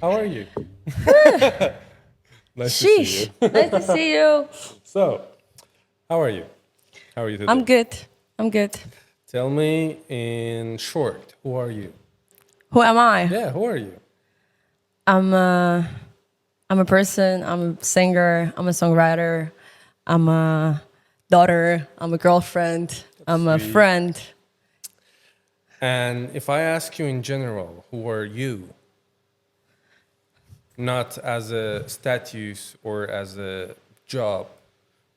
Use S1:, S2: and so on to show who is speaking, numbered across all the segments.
S1: How are you? Nice to see
S2: Sheesh.
S1: you.
S2: Nice to see you.
S1: So, how are you? How are you today?
S2: I'm good. I'm good.
S1: Tell me in short, who are you?
S2: Who am I?
S1: Yeah, who are you?
S2: I'm a, I'm a person. I'm a singer. I'm a songwriter. I'm a daughter. I'm a girlfriend. I'm a
S1: Sweet.
S2: friend.
S1: And if I ask you in general, who are you? Not as a status or as a job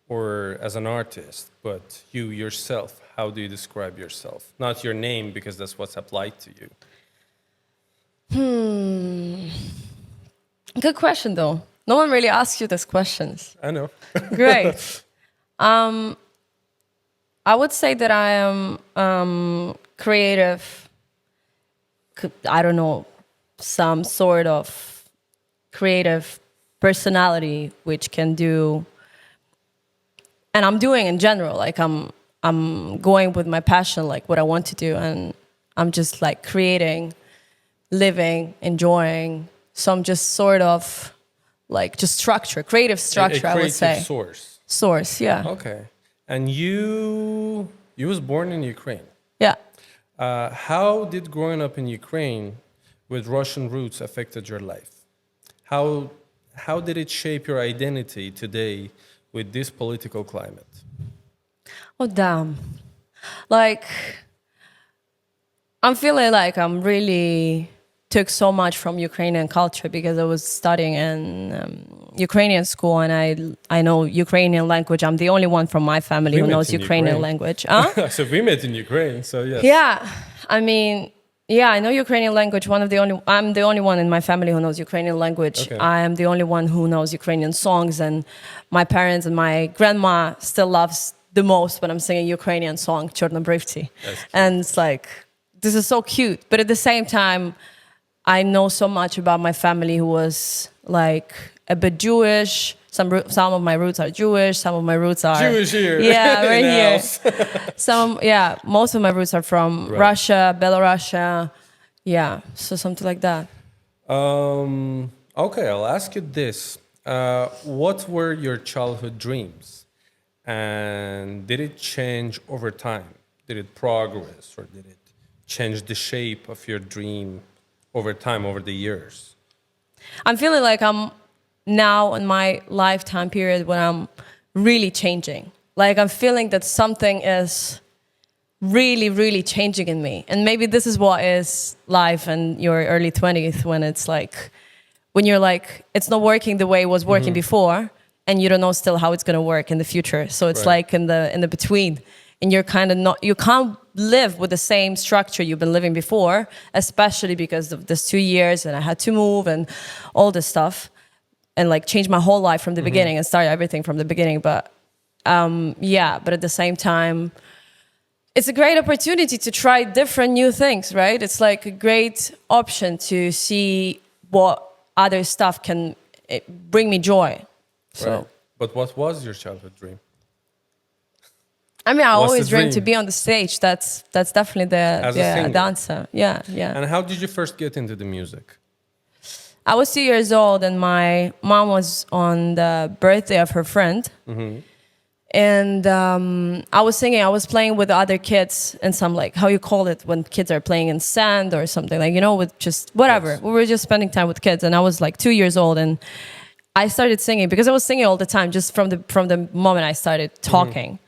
S1: or as an artist, but you yourself. How do you describe yourself? Not your name, because that's what's applied to you.
S2: Good question, though. No one really asks you these questions.
S1: I know.
S2: Great. I would say that I am creative. I don't know, some sort of creative personality, which can do, and I'm doing in general. Like I'm going with my passion, like what I want to do, and I'm just like creating, living, enjoying. So I'm just sort of like just structure, creative structure.
S1: A
S2: I would
S1: creative
S2: say
S1: source.
S2: source. Yeah,
S1: Okay. And you was born in Ukraine.
S2: yeah.
S1: How did growing up in Ukraine with Russian roots affected your life? How did it shape your identity today with this political climate?
S2: Oh damn! Like I'm feeling like I'm really took so much from Ukrainian culture because I was studying in Ukrainian school and I know Ukrainian language. I'm the only one from my family
S1: We
S2: who
S1: met
S2: knows
S1: in
S2: Ukrainian
S1: Ukraine.
S2: language. Huh?
S1: So we met in Ukraine, so yes.
S2: Yeah, I mean, yeah, I know Ukrainian language. I'm the only one in my family who knows Ukrainian language.
S1: Okay.
S2: I am the only one who knows Ukrainian songs, and my parents and my grandma still loves the most when I'm singing Ukrainian song, Chornobrivtsi.
S1: That's cute.
S2: And it's like, this is so cute. But at the same time, I know so much about my family who was like a bit Jewish. Some of my roots are Jewish. Some of my roots are
S1: Jewish here.
S2: Yeah,
S1: in
S2: right
S1: the
S2: here.
S1: house.
S2: Most of my roots are from
S1: Right.
S2: Russia, Belarusia. Yeah, so something like that.
S1: Okay, I'll ask you this. What were your childhood dreams? And did it change over time? Did it progress or did it change the shape of your dream over time, over the years?
S2: I'm feeling like I'm now in my lifetime period when I'm really changing. Like I'm feeling that something is really, really changing in me. And maybe this is what is life in your early 20s when it's like, when you're like, it's not working the way it was working before, and you don't know still how it's going to work in the future. So it's
S1: Right.
S2: like in the between, and you're kind of not, you can't live with the same structure you've been living before, especially because of this 2 years and I had to move and all this stuff and like change my whole life from the beginning and start everything from the beginning. But yeah, but at the same time, it's a great opportunity to try different new things, right? It's like a great option to see what other stuff can bring me joy. So,
S1: Right. But what was your childhood dream?
S2: I mean, I
S1: What's
S2: always
S1: the
S2: dreamed to
S1: dream?
S2: be on the stage. That's definitely
S1: As a singer?
S2: dancer. Yeah, yeah.
S1: And how did you first get into the music?
S2: I was 2 years old, and my mom was on the birthday of her friend. And I was singing, I was playing with other kids in some, like, how you call it when kids are playing in sand or something, like, you know, with just whatever.
S1: Yes.
S2: We were just spending time with kids, and I was like 2 years old, and I started singing because I was singing all the time, just from the moment I started talking.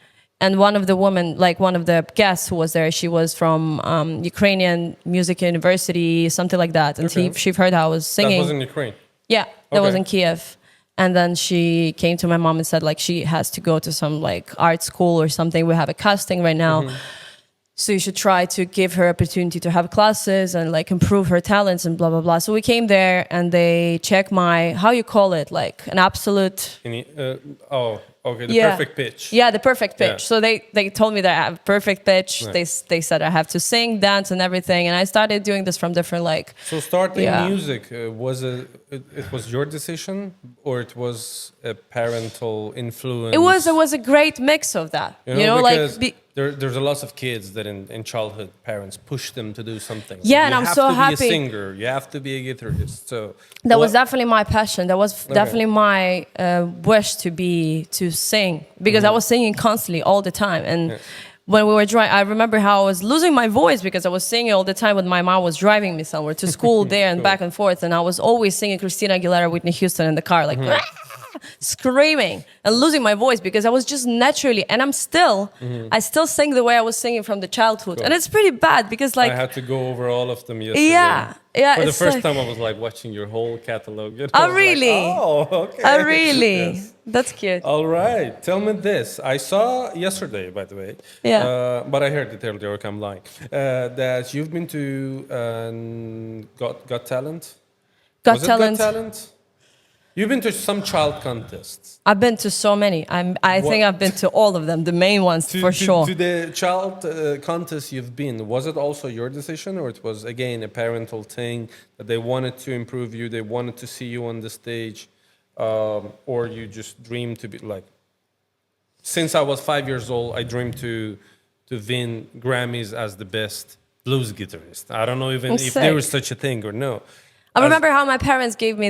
S2: And one of the women, like one of the guests who was there, she was from Ukrainian Music University, something like that. And
S1: Okay.
S2: she heard how I was singing.
S1: That was in Ukraine.
S2: Yeah, that was
S1: Okay.
S2: in Kiev. And then she came to my mom and said, like, she has to go to some like art school or something. We have a casting right now. So you should try to give her opportunity to have classes and like improve her talents and blah, blah, blah. So we came there and they checked my, how you call it, like an absolute,
S1: Okay, the perfect pitch.
S2: Yeah, the perfect pitch.
S1: Yeah.
S2: So they told me that I have perfect pitch.
S1: Yeah.
S2: They said I have to sing, dance, and everything. And I started doing this from different like.
S1: So starting
S2: Yeah.
S1: music it was your decision, or it was a parental influence?
S2: It was a great mix of that. You know,
S1: because
S2: like
S1: there's a lot of kids that in childhood parents push them to do something.
S2: Yeah, and
S1: You
S2: I'm
S1: have
S2: so
S1: to
S2: happy.
S1: be a singer. You have to be a guitarist. So
S2: that was
S1: what-
S2: definitely my passion. That was definitely my wish to sing because I was singing constantly all the time. And when we were driving, I remember how I was losing my voice because I was singing all the time when my mom was driving me somewhere to school there and back and forth. And I was always singing Christina Aguilera, Whitney Houston in the car, like screaming and losing my voice because I was just naturally, and I still sing the way I was singing from the childhood.
S1: Cool.
S2: And it's pretty bad because like,
S1: I had to go over all of them yesterday.
S2: yeah.
S1: For the
S2: it's
S1: first
S2: like-
S1: time, I was like watching your whole catalog. And I
S2: Oh,
S1: was like,
S2: really?
S1: oh, okay.
S2: Oh, really?
S1: Yes.
S2: That's cute.
S1: All right. Tell me this. I saw yesterday, by the way.
S2: Yeah.
S1: But I heard it earlier. Okay, I'm lying. That you've been to Got Talent.
S2: Got
S1: Was
S2: Talent.
S1: It Got Talent? You've been to some child contests.
S2: I've been to so many. I think I've been to all of them, the main ones for sure.
S1: To the child contest you've been, was it also your decision, or it was again a parental thing that they wanted to improve you, they wanted to see you on the stage, or you just dreamed to be like? Since I was 5 years old, I dreamed to win Grammys as the best blues guitarist. I don't know even if there was such a thing or no.
S2: I remember how my parents gave me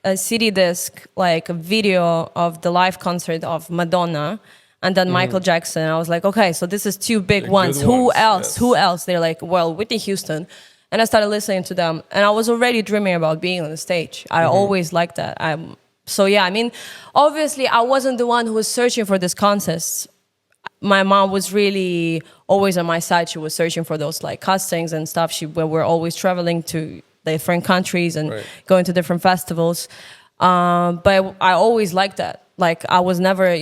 S2: a CD disc, like a video of the live concert of Madonna and then Michael Jackson. I was like, okay, so this is two big ones.
S1: good
S2: Who
S1: ones,
S2: else?
S1: yes.
S2: Who else? They're like, well, Whitney Houston. And I started listening to them. And I was already dreaming about being on the stage. I always liked that. So yeah, I mean, obviously I wasn't the one who was searching for this contest. My mom was really always on my side. She was searching for those like castings and stuff. We were always traveling to different countries and going to different festivals. But I always liked that. Like I was never,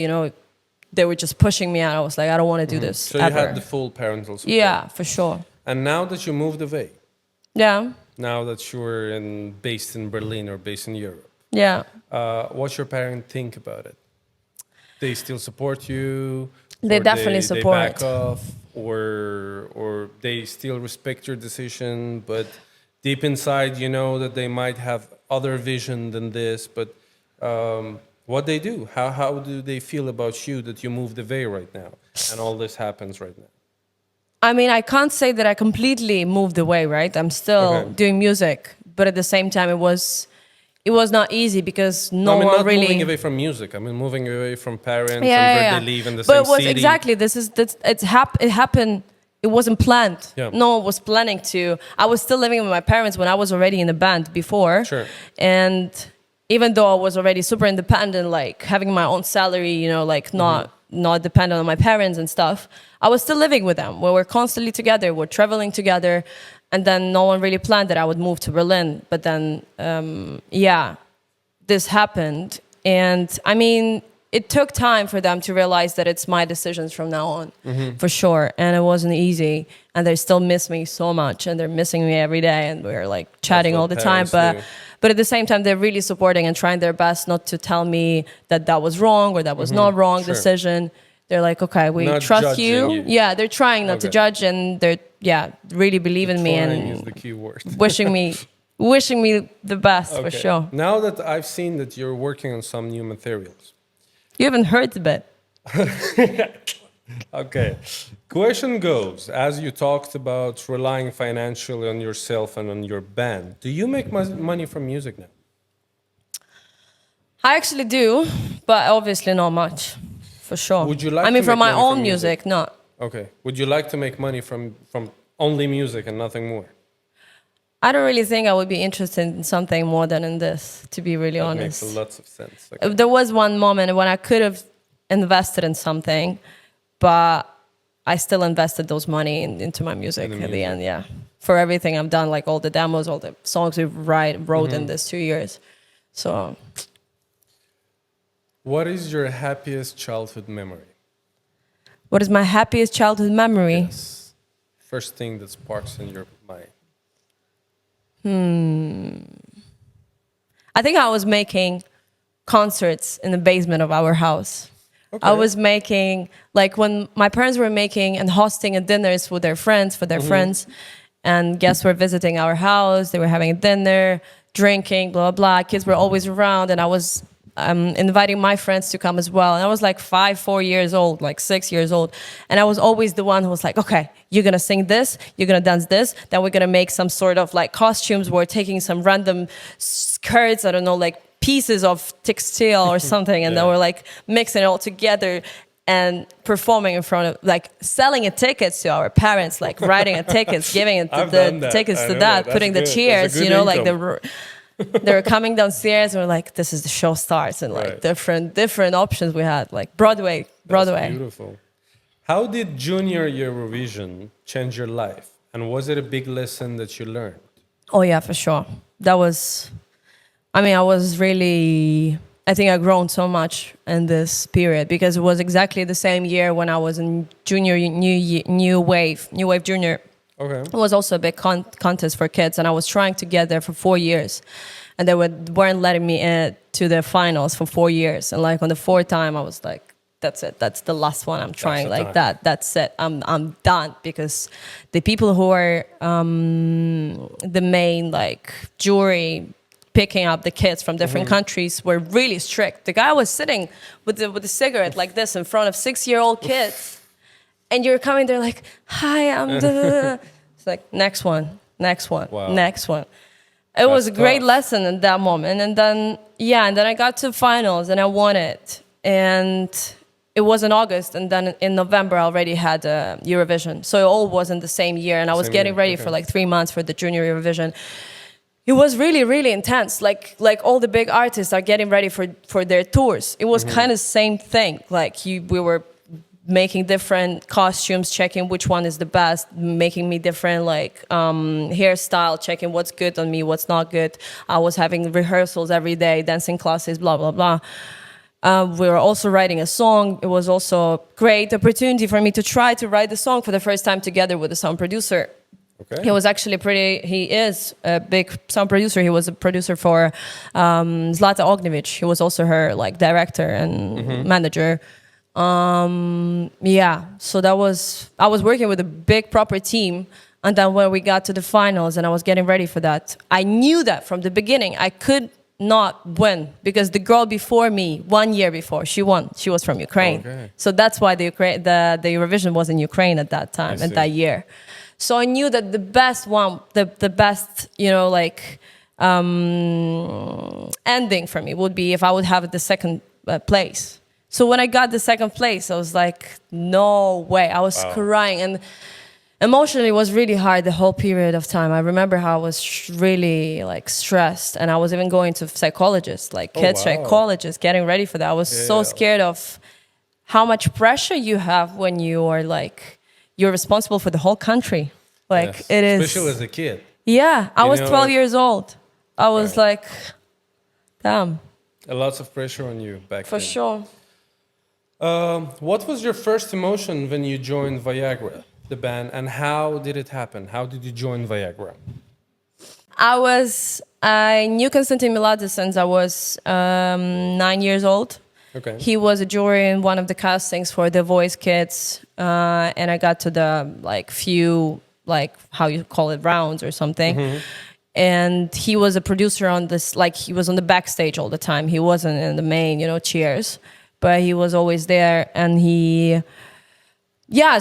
S2: they were just pushing me out. I was like, I don't want to do this.
S1: So
S2: ever.
S1: you had the full parental support.
S2: Yeah, for sure.
S1: And now that you moved away,
S2: Yeah,
S1: now that you're based in Berlin or based in Europe,
S2: yeah.
S1: what's your parents think about it? They still support you?
S2: They
S1: Or
S2: definitely
S1: They
S2: support.
S1: back off, or they still respect your decision, but deep inside, you know that they might have other vision than this. But what they do? How do they feel about you that you moved away right now and all this happens right now?
S2: I mean, I can't say that I completely moved away, right? I'm still doing music, but at the same time, it was not easy because no
S1: I mean,
S2: one
S1: not
S2: really.
S1: moving away from music. I mean, moving away from parents and
S2: Yeah,
S1: where
S2: yeah.
S1: they live in the
S2: But
S1: same
S2: it was
S1: city.
S2: exactly it happened. It wasn't planned.
S1: Yeah.
S2: No one was planning to. I was still living with my parents when I was already in a band before.
S1: Sure.
S2: And even though I was already super independent, like having my own salary, like not dependent on my parents and stuff, I was still living with them. We were constantly together. We're traveling together. And then no one really planned that I would move to Berlin. But then, this happened. And I mean, it took time for them to realize that it's my decisions from now on, for sure. And it wasn't easy. And they still miss me so much. And they're missing me every day. And we're like chatting all the time. But at the same time, they're really supporting and trying their best not to tell me that was wrong or that was not wrong decision. They're like, okay, we
S1: Not
S2: trust you.
S1: judging you.
S2: Yeah, they're trying not to judge. And they're, really believe in me
S1: Trying is
S2: and
S1: the key word.
S2: wishing me the best, for sure.
S1: Now that I've seen that you're working on some new materials.
S2: You haven't heard a bit.
S1: Okay. Question goes, as you talked about relying financially on yourself and on your band, do you make money from music now?
S2: I actually do, but obviously not much, for sure.
S1: Would you like
S2: I mean,
S1: to
S2: from
S1: make
S2: my
S1: money
S2: own
S1: from
S2: music, not.
S1: Okay. Would you like to make money from only music and nothing more?
S2: I don't really think I would be interested in something more than in this, to be really
S1: That
S2: honest.
S1: makes lots of sense. Okay.
S2: There was one moment when I could have invested in something, but I still invested those money into my music at the end, yeah. For everything I've done, like all the demos, all the songs we wrote in this 2 years. So,
S1: What is your happiest childhood memory?
S2: what is my happiest childhood memory?
S1: Yes. First thing that sparks in your mind.
S2: I think I was making concerts in the basement of our house. I
S1: Okay.
S2: was making, like when my parents were making and hosting a dinners with their friends, for their friends, and guests were visiting our house, they were having a dinner, drinking, blah, blah, blah. Kids were always around, and I was inviting my friends to come as well. And I was like 4 years old, like 6 years old. And I was always the one who was like, okay, you're going to sing this, you're going to dance this, then we're going to make some sort of like costumes. We're taking some random skirts, I don't know, like pieces of textile or something. And then
S1: Yeah.
S2: we're like mixing it all together and performing in front of, like selling a tickets to our parents, like writing a tickets, giving it
S1: I've done
S2: the
S1: that.
S2: tickets
S1: I
S2: to
S1: know
S2: that,
S1: that.
S2: putting the
S1: That's good. That's a
S2: cheers,
S1: good
S2: you know, like
S1: income.
S2: they were coming downstairs and we're like, this is the show starts, and like
S1: Right.
S2: different options we had, like Broadway.
S1: That's beautiful. How did Junior Eurovision change your life? And was it a big lesson that you learned?
S2: Oh yeah, for sure. That was, I mean, I was really, I think I grown so much in this period because it was exactly the same year when I was in junior new wave junior.
S1: Okay.
S2: It was also a big contest for kids, and I was trying to get there for 4 years, and they weren't letting me in to the finals for 4 years. And like on the fourth time, I was like, "That's it. That's the last one. I'm trying
S1: the
S2: like
S1: time.
S2: that. That's it. I'm done." Because the people who are the main like jury picking up the kids from different countries were really strict. The guy was sitting with the cigarette like this in front of 6-year-old kids. And you're coming there like, hi, I'm the... It's like, next one,
S1: Wow.
S2: next one. It was a great
S1: tough.
S2: lesson in that moment. And then, and then I got to finals and I won it. And it was in August. And then in November, I already had Eurovision. So it all was in the same year. And I was
S1: Same
S2: getting
S1: year,
S2: ready
S1: okay.
S2: for like 3 months for the Junior Eurovision. It was really, really intense. Like all the big artists are getting ready for their tours. It was kind of the same thing. Like we were making different costumes, checking which one is the best, making me different like hairstyle, checking what's good on me, what's not good. I was having rehearsals every day, dancing classes, blah, blah, blah. We were also writing a song. It was also a great opportunity for me to try to write the song for the first time together with a sound producer.
S1: Okay.
S2: He was actually he is a big sound producer. He was a producer for Zlata Ognjević. He was also her like director and manager. So I was working with a big proper team, and then when we got to the finals and I was getting ready for that, I knew that from the beginning I could not win because the girl before me, 1 year before, she won. She was from Ukraine.
S1: Okay.
S2: So that's why the Eurovision was in Ukraine at that time,
S1: I
S2: at
S1: see.
S2: that year. So I knew that the best one, the best, ending for me would be if I would have the second place. So when I got the second place, I was like, no way. I was crying. And emotionally, it was really hard the whole period of time. I remember how I was really like stressed. And I was even going to psychologists, like kids
S1: wow.
S2: psychologists, getting ready for that. I was so scared of how much pressure you have when you are like, you're responsible for the whole country. Like
S1: Yes.
S2: it is.
S1: Especially as a kid.
S2: Yeah, I
S1: You
S2: was
S1: know,
S2: 12
S1: like-
S2: years old. I was
S1: Right.
S2: like, damn,
S1: A lot of pressure on you back
S2: for
S1: then.
S2: sure.
S1: What was your first emotion when you joined Viagra, the band, and how did it happen? How did you join Viagra?
S2: I knew Konstantin Milades since I was 9 years old.
S1: Okay.
S2: He was a jury in one of the castings for The Voice Kids, and I got to the like few, like how you call it, rounds or something. And he was a producer on this, like he was on the backstage all the time. He wasn't in the main, cheers, but he was always there. And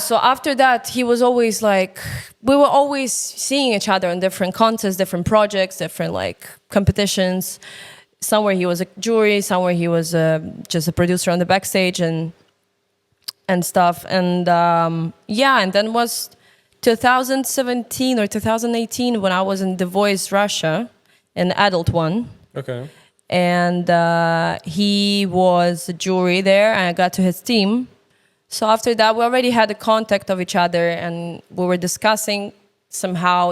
S2: so after that, he was always like, we were always seeing each other in different contests, different projects, different like competitions. Somewhere he was a jury, somewhere he was just a producer on the backstage and stuff. And and then was 2017 or 2018 when I was in The Voice Russia, an adult one.
S1: Okay.
S2: And he was a jury there, and I got to his team. So after that, we already had the contact of each other, and we were discussing somehow.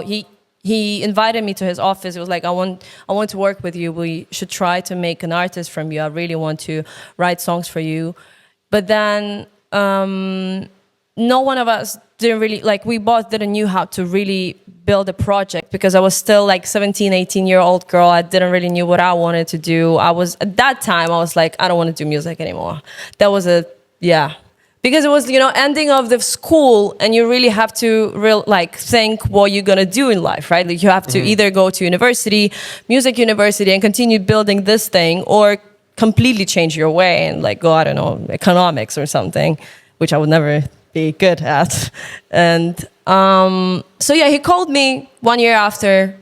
S2: He invited me to his office. He was like, I want to work with you. We should try to make an artist from you. I really want to write songs for you. But then no one of us didn't really, like we both didn't know how to really build a project because I was still like 17, 18-year-old girl. I didn't really knew what I wanted to do. At that time, I was like, I don't want to do music anymore. That was a Yeah. Because it was, ending of the school, and you really have to think what you're gonna do in life, right? Like you have to either go to university, music university, and continue building this thing, or completely change your way and like go, I don't know, economics or something, which I would never be good at. And so yeah, he called me 1 year after.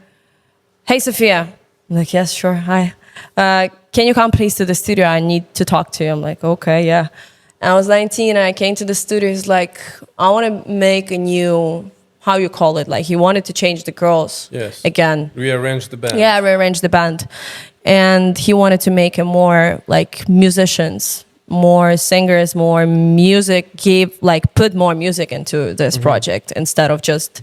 S2: Hey, Sophia. I'm like, yes, sure. Hi. Can you come please to the studio? I need to talk to you. I'm like, okay, yeah. And I was 19 and I came to the studio. He's like, I want to make a new, how you call it? Like he wanted to change the girls again.
S1: Rearrange the band.
S2: Yeah, rearrange the band. And he wanted to make it more like musicians, more singers, more music, put more music into this project instead of just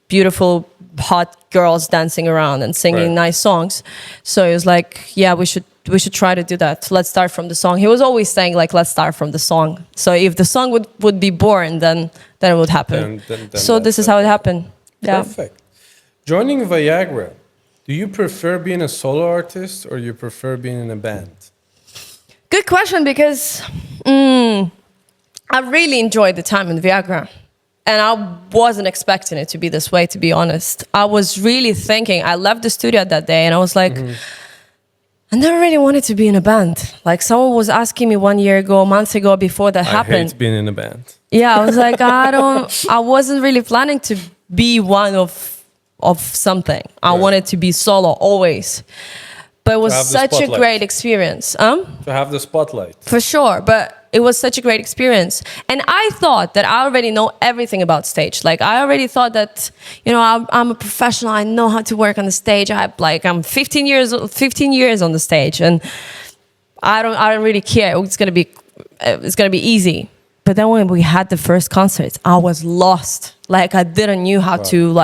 S2: beautiful, hot girls dancing around and singing nice songs. So he was like, yeah, we should try to do that. Let's start from the song. He was always saying like, let's start from the song. So if the song would be boring, then it would happen. Then so this is how it happened. Yeah.
S1: Perfect. Joining Viagra, do you prefer being a solo artist or you prefer being in a band?
S2: Good question, because I really enjoyed the time in Viagra. And I wasn't expecting it to be this way, to be honest. I was really thinking, I left the studio that day and I was like, I never really wanted to be in a band. Like someone was asking me 1 year ago, months ago, before that happened.
S1: I hate being in a band.
S2: Yeah, I was like, I wasn't really planning to be one of something. I wanted to be solo always. But it was such a great experience.
S1: To have the spotlight.
S2: For sure, but it was such a great experience. And I thought that I already know everything about stage. Like I already thought that, I'm a professional. I know how to work on the stage. I'm 15 years on the stage, and I don't really care. It's gonna be easy. But then when we had the first concerts, I was lost. Like I didn't know how to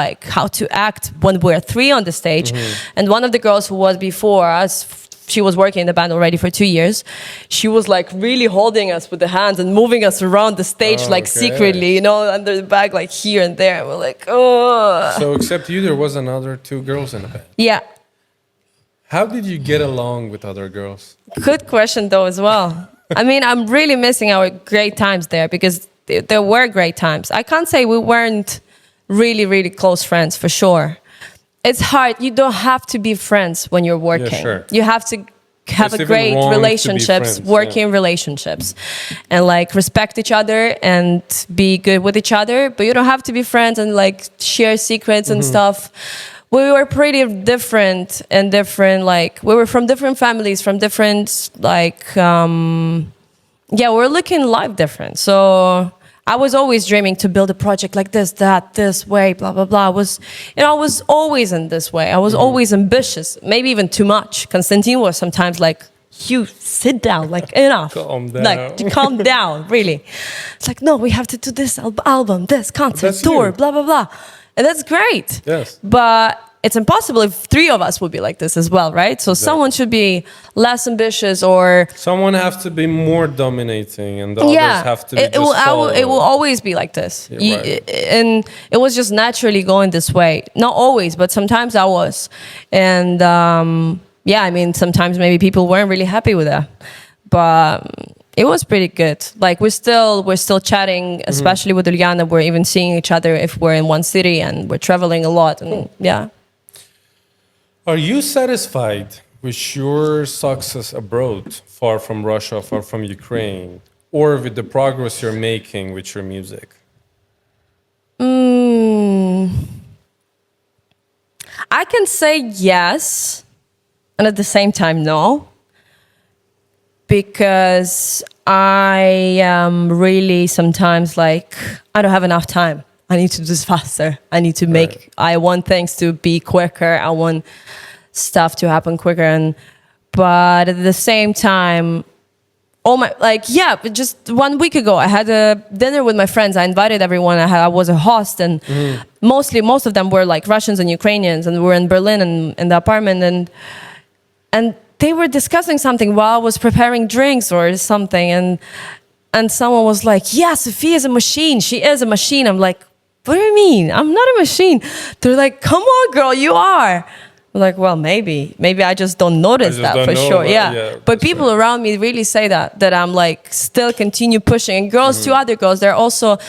S2: act when we're three on the stage. And one of the girls who was before us, she was working in the band already for 2 years. She was like really holding us with the hands and moving us around the stage secretly, under the back, like here and there. And we're like, oh.
S1: So except you, there was another 2 girls in the band.
S2: Yeah.
S1: How did you get along with other girls?
S2: Good question though as well. I mean, I'm really missing our great times there, because there were great times. I can't say we weren't really, really close friends, for sure. It's hard. You don't have to be friends when you're working.
S1: Yeah, sure.
S2: You have to have a great relationships, working relationships, and like respect each other and be good with each other. But you don't have to be friends and like share secrets and stuff. We were pretty different, we were from different families, from different, we're looking life different. So I was always dreaming to build a project like this way, blah, blah, blah. I was always in this way. I was always ambitious, maybe even too much. Constantine was sometimes like, you sit down, like enough.
S1: Calm down.
S2: Like, calm down, really. It's like, no, we have to do this album, this concert, tour, blah, blah, blah. And that's great.
S1: Yes.
S2: But it's impossible if 3 of us would be like this as well, right? So someone should be less ambitious, or
S1: someone has to be more dominating, and the others have to be
S2: it will always be like this. And it was just naturally going this way. Not always, but sometimes I was. And sometimes maybe people weren't really happy with that. But it was pretty good. Like we're still chatting, especially with Uliana. We're even seeing each other if we're in one city, and we're traveling a lot. And
S1: Are you satisfied with your success abroad, far from Russia, far from Ukraine, or with the progress you're making with your music?
S2: I can say yes, and at the same time no. Because I am really sometimes like, I don't have enough time. I need to do this faster. I need to I want things to be quicker. I want stuff to happen quicker. But at the same time, just 1 week ago, I had a dinner with my friends. I invited everyone. I was a host, and most of them were like Russians and Ukrainians, and we were in Berlin and in the apartment, and they were discussing something while I was preparing drinks or something, and someone was like, yeah, Sofia is a machine. She is a machine. I'm like, what do you mean? I'm not a machine. They're like, come on, girl, you are. Like, well, maybe I just don't notice
S1: just
S2: that
S1: don't
S2: for
S1: know
S2: sure.
S1: about-
S2: Yeah.
S1: yeah,
S2: But
S1: that's
S2: people
S1: right.
S2: around me really say that I'm like still continue pushing. And girls,
S1: Mm-hmm.
S2: two other girls, they're also,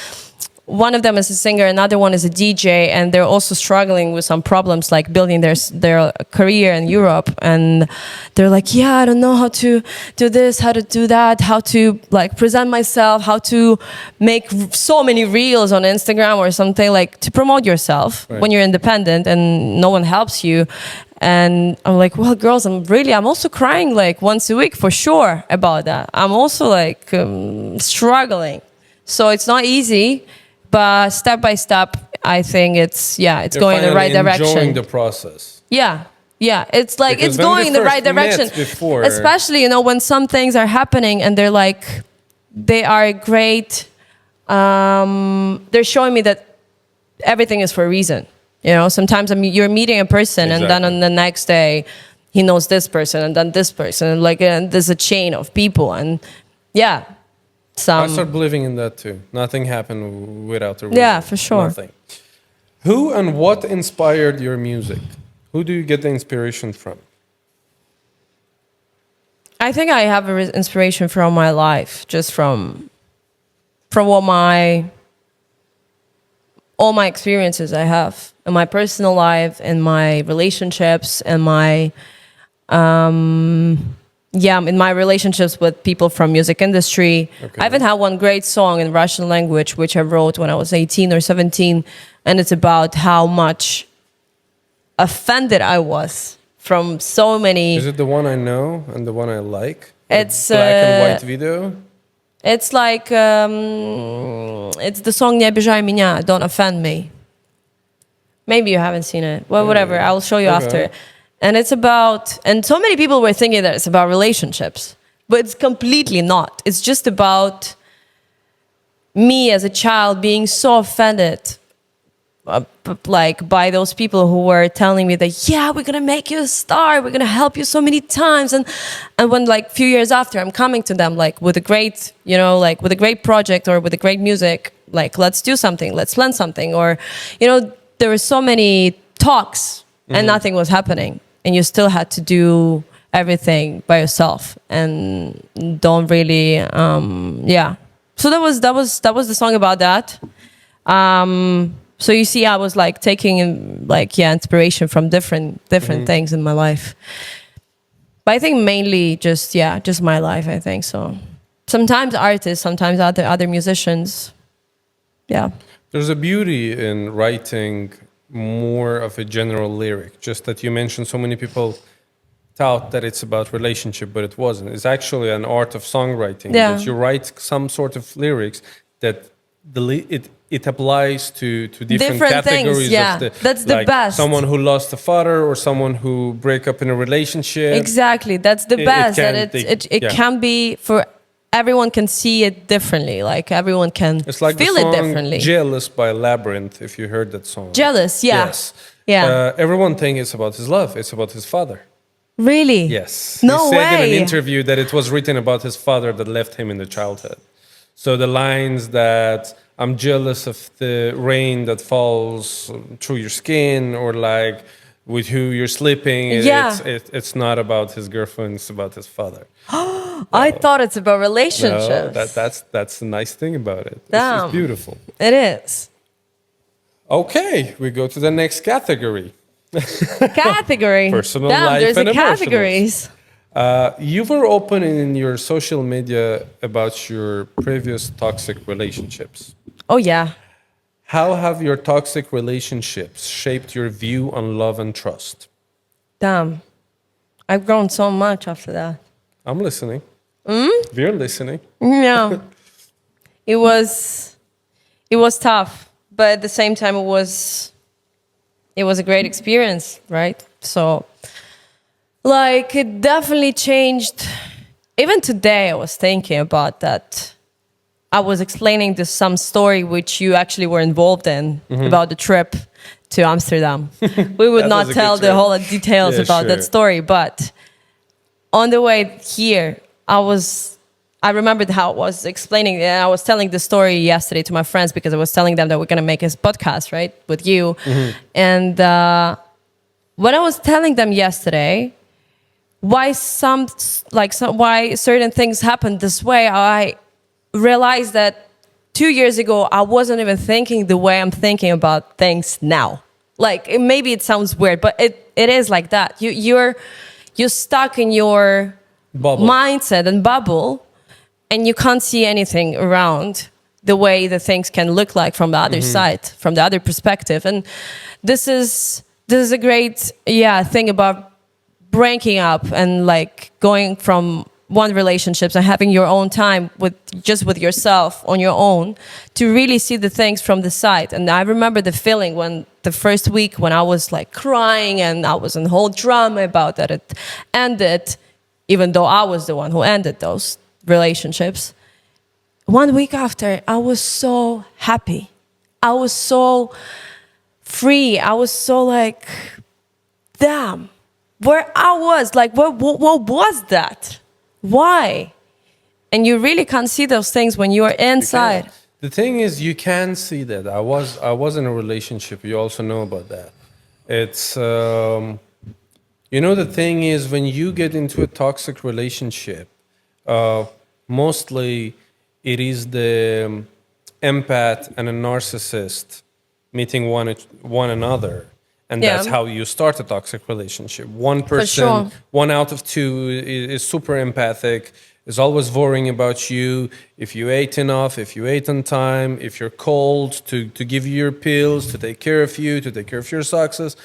S2: one of them is a singer, another one is a DJ, and they're also struggling with some problems like building their career in Europe. And they're like, yeah, I don't know how to do this, how to do that, how to like present myself, how to make so many reels on Instagram or something, like to promote yourself
S1: Right.
S2: when you're independent and no one helps you. And I'm like, well, girls, I'm also crying like once a week for sure about that. I'm also like struggling. So it's not easy. But step by step, I think it's
S1: You're
S2: going in the right
S1: finally
S2: direction.
S1: enjoying the process.
S2: Yeah, it's like
S1: Because
S2: it's
S1: when we
S2: going in the
S1: first
S2: right direction.
S1: met before-
S2: Especially, when some things are happening and they are great. They're showing me that everything is for a reason. Sometimes you're meeting a person and then
S1: Exactly.
S2: on the next day, he knows this person and then this person, and there's a chain of people, and
S1: I start believing in that too. Nothing happened without a reason.
S2: Yeah, for sure.
S1: Nothing. Who and what inspired your music? Who do you get the inspiration from?
S2: I think I have inspiration from my life, just from what all my experiences I have in my personal life, in my relationships, and in my relationships with people from music industry.
S1: Okay.
S2: I even have one great song in Russian language, which I wrote when I was 18 or 17. And it's about how much offended I was from so many.
S1: Is it the one I know and the one I like?
S2: It's,
S1: the black and white video?
S2: It's like, it's the song "Не обижай меня," Don't Offend Me. Maybe you haven't seen it. Well, whatever. I'll show you
S1: Okay.
S2: after. And it's about, and so many people were thinking that it's about relationships, but it's completely not. It's just about me as a child being so offended, by those people who were telling me that, yeah, we're gonna make you a star, we're gonna help you so many times, and when like few years after, I'm coming to them like with a great, with a great project or with a great music, like let's do something, let's plan something, or there were so many talks and nothing was happening. And you still had to do everything by yourself and don't really, So that was the song about that. So you see, I was like taking inspiration from different things in my life. But I think mainly just my life. I think so. Sometimes artists, sometimes other musicians. Yeah.
S1: There's a beauty in writing more of a general lyric. Just that you mentioned, so many people thought that it's about relationship, but it wasn't. It's actually an art of songwriting.
S2: Yeah.
S1: That you write some sort of lyrics that it applies to different categories.
S2: Things, yeah. That's the best.
S1: Someone who lost a father or someone who break up in a relationship.
S2: Exactly. That's the best. It
S1: yeah.
S2: can be for everyone, can see it differently. Like everyone can
S1: It's like
S2: feel
S1: the song
S2: it differently.
S1: Jealous by Labyrinth, if you heard that song.
S2: Jealous, yeah.
S1: Yes.
S2: Yeah.
S1: Everyone thinks it's about his love. It's about his father.
S2: Really?
S1: Yes.
S2: No
S1: he said in
S2: way.
S1: an interview that it was written about his father that left him in the childhood. So the lines that I'm jealous of the rain that falls through your skin, or like with who you're sleeping,
S2: Yeah.
S1: it's not about his girlfriend, it's about his father.
S2: I thought it's about
S1: No,
S2: relationships.
S1: that's the nice thing about it.
S2: Damn.
S1: It's beautiful.
S2: It is.
S1: Okay, we go to the next category.
S2: Category.
S1: Personal
S2: Damn,
S1: life
S2: there's
S1: and
S2: a
S1: emotionals.
S2: categories.
S1: You were open in your social media about your previous toxic relationships.
S2: Oh yeah.
S1: How have your toxic relationships shaped your view on love and trust?
S2: Damn. I've grown so much after that.
S1: I'm listening. We're listening.
S2: Yeah. It was tough, but at the same time it was a great experience, right? So like it definitely changed. Even today I was thinking about that. I was explaining some story which you actually were involved in about the trip to Amsterdam. We would
S1: That
S2: not
S1: was a
S2: tell
S1: good
S2: the
S1: trip.
S2: whole details
S1: Yeah,
S2: about
S1: sure.
S2: that story, but on the way here, I remembered how I was explaining, and I was telling the story yesterday to my friends because I was telling them that we're going to make a podcast, right, with you. And when I was telling them yesterday why why certain things happened this way, I realized that 2 years ago I wasn't even thinking the way I'm thinking about things now. Like maybe it sounds weird, but it is like that. You're stuck in your
S1: Bubble.
S2: mindset and bubble, and you can't see anything around the way the things can look like from the other side, from the other perspective. And this is a great thing about breaking up and like going from one relationships and having your own time with yourself on your own to really see the things from the side. And I remember the feeling when the first week when I was like crying and I was in whole drama about that it ended, even though I was the one who ended those relationships. 1 week after, I was so happy. I was so free. I was so like, damn, where I was, like, what was that? Why? And you really can't see those things when you are inside.
S1: The thing is, you can see that. I was in a relationship. You also know about that. It's the thing is, when you get into a toxic relationship, mostly it is the empath and a narcissist meeting one another. And that's how you start a toxic relationship. One person, 1 out of 2 is super empathic, is always worrying about you, if you ate enough, if you ate on time, if you're cold, to give you your pills, to take care of you, to take care of your success,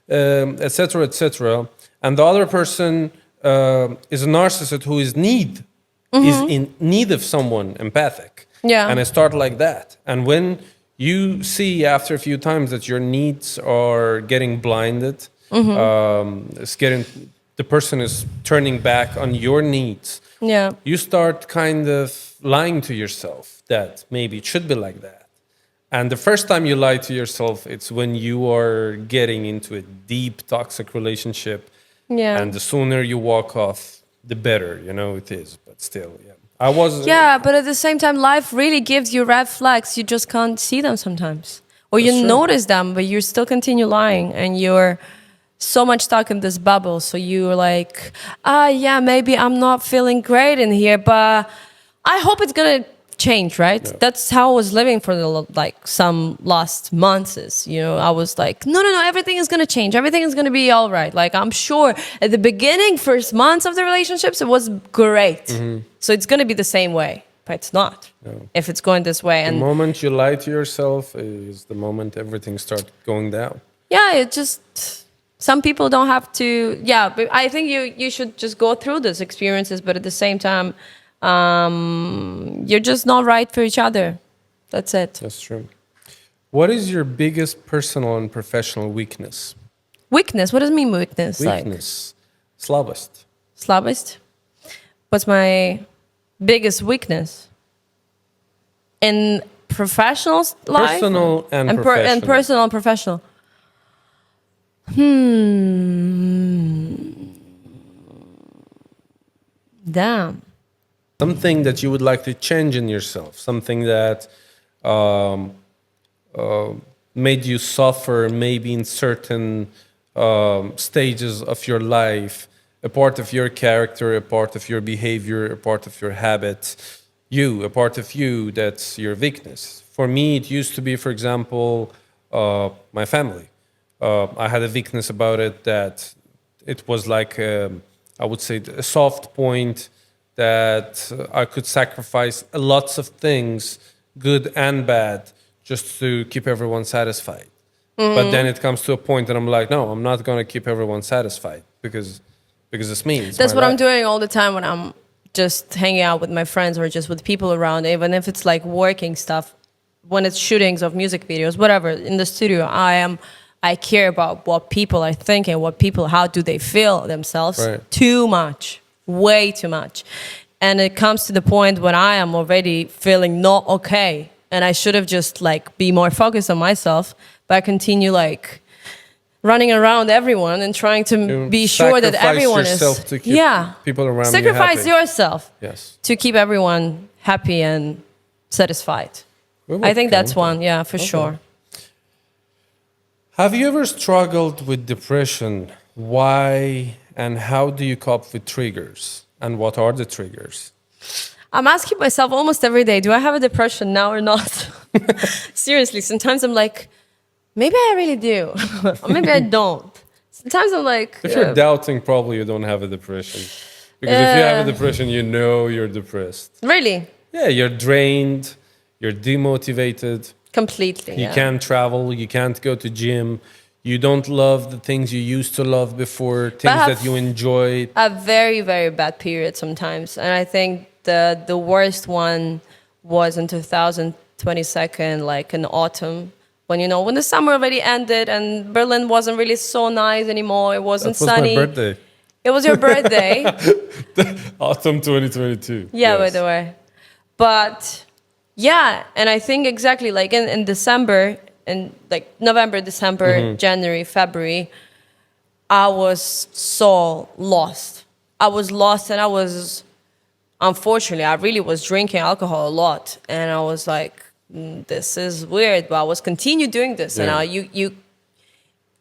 S1: etc., etc. And the other person is a narcissist who is in need of someone empathic.
S2: Yeah.
S1: And I start like that. And when you see after a few times that your needs are getting blinded, the person is turning back on your needs.
S2: Yeah.
S1: You start kind of lying to yourself that maybe it should be like that. And the first time you lie to yourself, it's when you are getting into a deep toxic relationship.
S2: Yeah.
S1: And the sooner you walk off, the better, it is. But still,
S2: but at the same time, life really gives you red flags. You just can't see them sometimes. Or you notice them, but you still continue lying. And you're so much stuck in this bubble. So you're like, maybe I'm not feeling great in here, but I hope it's going to change, right? Yeah. That's how I was living for some last months. I was like, no, everything is going to change. Everything is going to be all right. Like, I'm sure at the beginning, first months of the relationships, it was great. So it's going to be the same way, but it's not. No. If it's going this way.
S1: The
S2: And
S1: moment you lie to yourself is the moment everything starts going down.
S2: Yeah, it just, some people don't have to, but I think you should just go through those experiences, but at the same time, you're just not right for each other. That's it.
S1: That's true. What is your biggest personal and professional weakness?
S2: Weakness? What does it mean, weakness?
S1: Weakness. Slabest.
S2: Slabest? What's my biggest weakness? In professional life?
S1: Personal and professional.
S2: And personal and professional. Damn.
S1: Something that you would like to change in yourself, something that made you suffer maybe in certain stages of your life, a part of your character, a part of your behavior, a part of your habit, a part of you that's your weakness. For me, it used to be, for example, my family. I had a weakness about it that it was like, I would say, a soft point that I could sacrifice lots of things, good and bad, just to keep everyone satisfied. But then it comes to a point that I'm like, no, I'm not going to keep everyone satisfied because it's me.
S2: That's what I'm doing all the time when I'm just hanging out with my friends or just with people around, even if it's like working stuff, when it's shootings of music videos, whatever, in the studio, I care about what people are thinking, how do they feel themselves, too much. Way too much. And it comes to the point when I am already feeling not okay. And I should have just be more focused on myself. But I continue running around everyone and trying to be sure that everyone is...
S1: To keep people around
S2: sacrifice
S1: you happy.
S2: yourself to keep everyone happy and satisfied. I think that's one, for sure.
S1: Have you ever struggled with depression? Why and how do you cope with triggers? And what are the triggers?
S2: I'm asking myself almost every day, do I have a depression now or not? Seriously, sometimes I'm like, maybe I really do, or maybe I don't. Sometimes I'm like,
S1: If you're doubting, probably you don't have a depression. Because if you have a depression, you know you're depressed.
S2: really?
S1: Yeah, you're drained, you're demotivated,
S2: Completely,
S1: you
S2: yeah.
S1: can't travel, you can't go to gym, you don't love the things you used to love before, things
S2: have-
S1: that you enjoyed.
S2: A very, very bad period sometimes. And I think the worst one was in 2022, like in autumn, when, when the summer already ended and Berlin wasn't really so nice anymore. It wasn't
S1: That was
S2: sunny.
S1: my birthday,
S2: It was your birthday.
S1: autumn 2022.
S2: Yeah, by
S1: Yes.
S2: the way. But yeah, and I think exactly like in December, in like November, December, January, February, I was so lost. I was lost and unfortunately, I really was drinking alcohol a lot. And I was like, this is weird, but I was continue doing this.
S1: Yeah.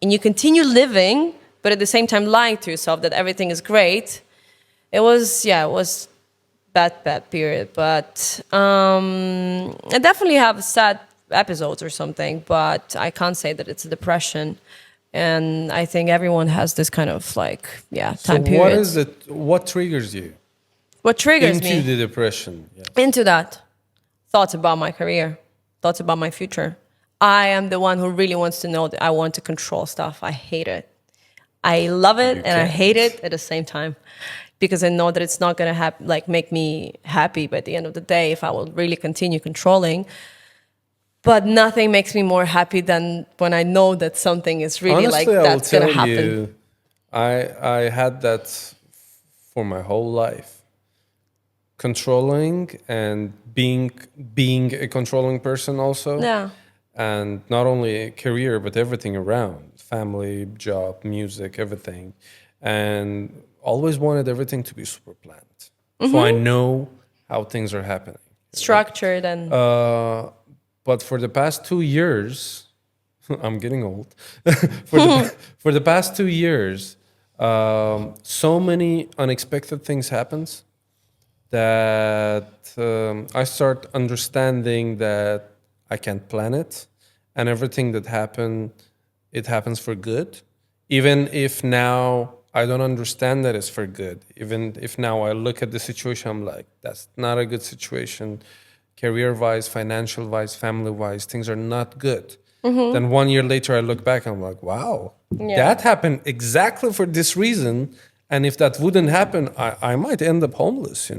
S2: And you continue living, but at the same time lying to yourself that everything is great. It was bad period. But I definitely have sad episodes or something, but I can't say that it's a depression. And I think everyone has this kind of like, time period.
S1: What is it? What triggers you
S2: What triggers
S1: into
S2: me
S1: the depression? Yes.
S2: into that? Thoughts about my career, thoughts about my future. I am the one who really wants to know that I want to control stuff. I hate it. I love it and I
S1: can't.
S2: hate it at the same time because I know that it's not going to make me happy by the end of the day if I will really continue controlling. But nothing makes me more happy than when I know that something is really
S1: Honestly,
S2: that's
S1: I
S2: going
S1: will
S2: to
S1: tell
S2: happen.
S1: you, I had that for my whole life. Controlling and being a controlling person also.
S2: Yeah.
S1: And not only a career, but everything around, family, job, music, everything. And always wanted everything to be super planned. So I know how things are happening.
S2: Structured and
S1: But for the past 2 years, I'm getting old. For the past 2 years, so many unexpected things happens that I start understanding that I can't plan it, and everything that it happens for good. Even if now I don't understand that it's for good. Even if now I look at the situation, I'm like, that's not a good situation. Career-wise, financial-wise, family-wise, things are not good. Then 1 year later, I look back, I'm like, wow, that happened exactly for this reason. And if that wouldn't happen, I might end up homeless,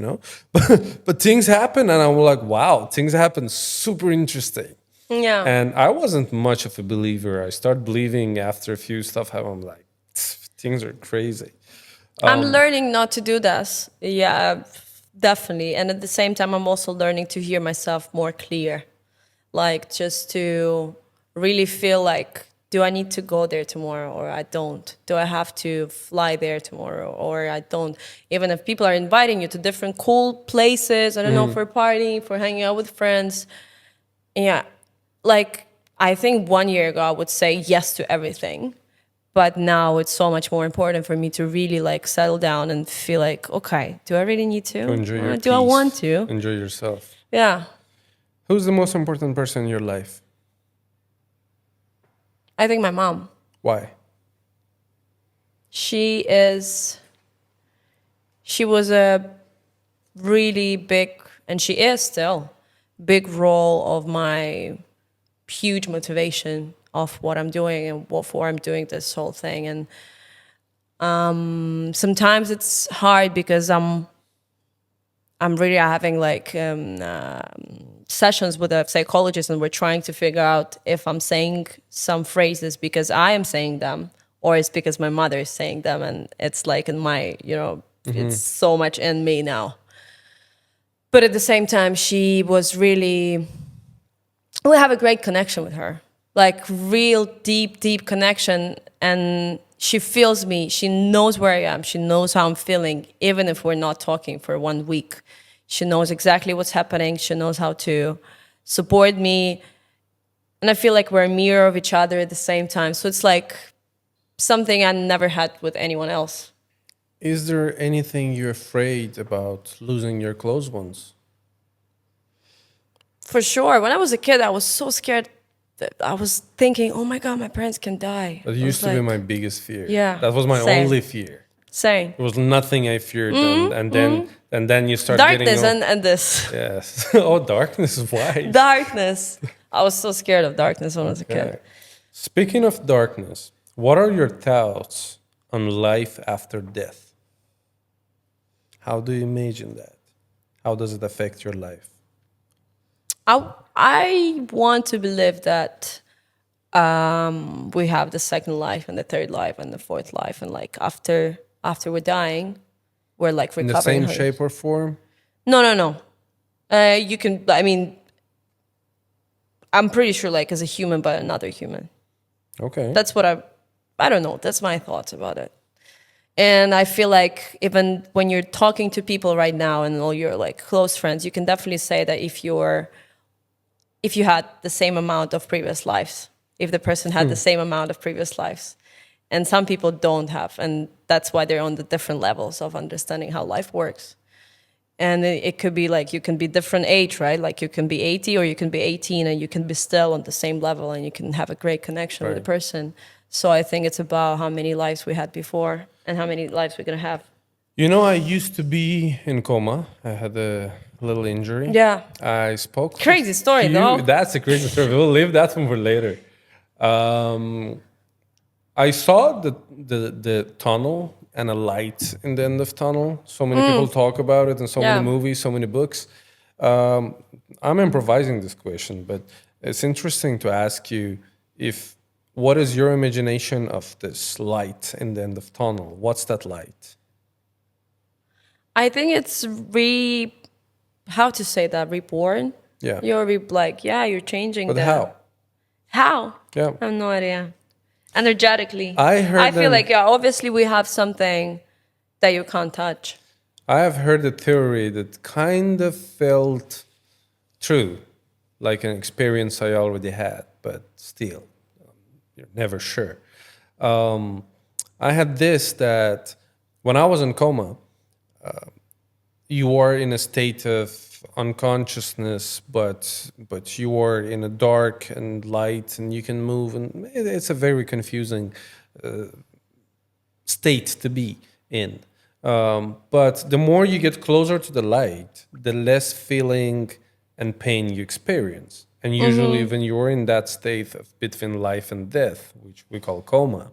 S1: but things happen, and I'm like, wow, things happen, super interesting.
S2: yeah.
S1: And I wasn't much of a believer. I start believing after a few stuff happen. I'm like, things are crazy.
S2: I'm learning not to do this. Yeah, definitely. And at the same time, I'm also learning to hear myself more clear. Like just to really feel like, do I need to go there tomorrow or I don't? Do I have to fly there tomorrow or I don't? Even if people are inviting you to different cool places, I don't know, for partying, for hanging out with friends. Yeah, like I think 1 year ago I would say yes to everything. But now it's so much more important for me to really like settle down and feel like, okay, do I really need to?
S1: To enjoy your
S2: Do I
S1: peace,
S2: want to?
S1: enjoy yourself.
S2: Yeah.
S1: Who's the most important person in your life?
S2: I think my mom.
S1: Why?
S2: She was a really big, and she is still, big role of my huge motivation of what I'm doing and for I'm doing this whole thing. And sometimes it's hard because I'm really having like sessions with a psychologist, and we're trying to figure out if I'm saying some phrases because I am saying them or it's because my mother is saying them, and it's like in my, it's so much in me now. But at the same time, we have a great connection with her, like real deep connection. And she feels me. She knows where I am. She knows how I'm feeling, even if we're not talking for 1 week. She knows exactly what's happening. She knows how to support me. And I feel like we're a mirror of each other at the same time. So it's like something I never had with anyone else.
S1: Is there anything you're afraid about losing your close ones?
S2: For sure. When I was a kid, I was so scared that I was thinking, oh my God, my parents can die.
S1: That
S2: I was
S1: used to be
S2: like,
S1: my biggest fear.
S2: yeah,
S1: That was my
S2: same.
S1: only fear.
S2: Same.
S1: There was nothing I feared, and then you start
S2: Darkness
S1: getting
S2: and this.
S1: yes. Oh, darkness is why.
S2: Darkness. I was so scared of darkness when I was a
S1: Okay.
S2: kid.
S1: Speaking of darkness, what are your thoughts on life after death? How do you imagine that? How does it affect your life?
S2: I want to believe that we have the second life and the third life and the fourth life, and like after we're dying, we're like
S1: In
S2: recovering.
S1: the same shape or form?
S2: No. You can. I mean, I'm pretty sure like as a human, but another human.
S1: Okay.
S2: That's what I don't know. That's my thoughts about it. And I feel like even when you're talking to people right now and all your like close friends, you can definitely say that if you had the same amount of previous lives, if the person had the same amount of previous lives. And some people don't have, and that's why they're on the different levels of understanding how life works. And it could be like you can be different age, right? Like you can be 80 or you can be 18 and you can be still on the same level and you can have a great connection with the
S1: Right.
S2: person. So I think it's about how many lives we had before and how many lives we're going to have.
S1: You know, I used to be in coma. I had a little injury.
S2: Yeah.
S1: I spoke. to
S2: Crazy story,
S1: few-
S2: though.
S1: That's a crazy story. We'll leave that one for later. I saw the tunnel and a light in the end of tunnel. So many people talk about it, and so
S2: Yeah.
S1: many movies, so many books. I'm improvising this question, but it's interesting to ask you if what is your imagination of this light in the end of tunnel? What's that light?
S2: I think it's how to say that, reborn?
S1: Yeah.
S2: You're you're changing
S1: But
S2: the...
S1: how?
S2: How?
S1: Yeah.
S2: I have no idea. Energetically.
S1: I heard
S2: I feel
S1: them-
S2: like, yeah, obviously we have something that you can't touch.
S1: I have heard a theory that kind of felt true, like an experience I already had, but still, you're never sure. I had this that when I was in coma, you are in a state of unconsciousness, but you are in a dark and light, and you can move, and it's a very confusing state to be in. But the more you get closer to the light, the less feeling and pain you experience. And usually, when you're in that state of between life and death, which we call coma,